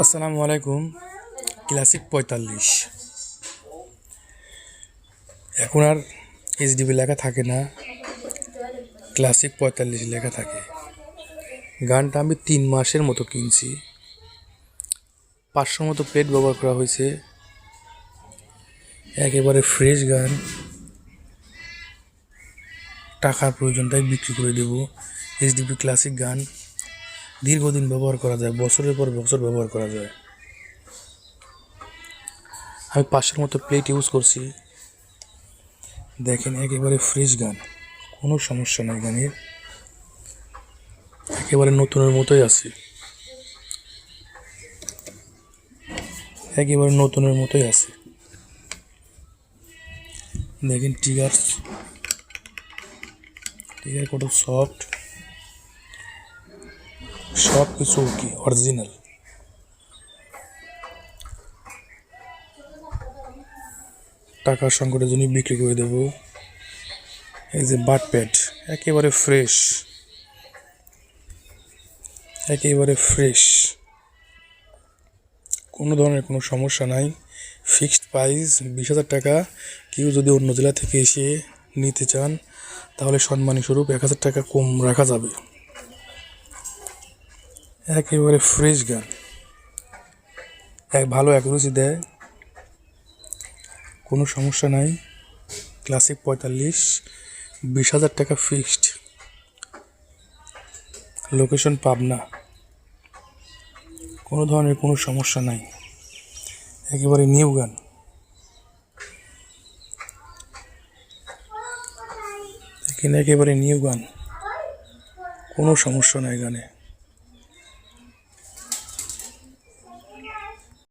আসসালামু আলাইকুম। ক্লাসিক ৪৫ এখন আর এইচডিবি লেখা থাকে না, ক্লাসিক ৪৫ লেখা থাকে। গানটা আমি ৩ মাসের মতো কিনছি। ৫০০ মতো প্লেট ব্যবহার করা হয়েছে। একেবারে ফ্রেশ গান। টাকার প্রয়োজন তাই বিক্রি করে দেব। এইচডিবি ক্লাসিক গান দীর্ঘদিন ব্যবহার করা যায়, বছরের পর বছর ব্যবহার করা যায়। আমি ৫০০ মতো প্লেট ইউজ করছি। দেখেন একেবারে ফ্রেশ গান, কোনো সমস্যা নাই গানের, একেবারে নতুনের মতোই আছে, একেবারে নতুনের মতোই আছে। দেখেন টিগার কত সফট, সব কিছু কি অরিজিনাল। টাকার সংকটের জন্য বিক্রি করে দেব। এই যে বাট প্যাড একেবারে ফ্রেশ, একেবারে ফ্রেশ, কোনো ধরনের কোনো সমস্যা নাই। ফিক্সড প্রাইস ২০,০০০ টাকা। কেউ যদি অন্য জেলা থেকে এসে নিতে চান তাহলে সম্মানী স্বরূপ ১,০০০ টাকা কম রাখা যাবে। একেবারে ফ্রেশ গান, ভালো অ্যাকুরেসি দেয়, কোনো সমস্যা নাই। ক্লাসিক ৪৫, ২০,০০০ টাকা ফিক্সড। লোকেশন পাবনা, কোনো ধরনের কোনো সমস্যা নাই, একেবারে নিউ গান। এখানে একেবারে নিউ গান, কোনো সমস্যা নাই গানে।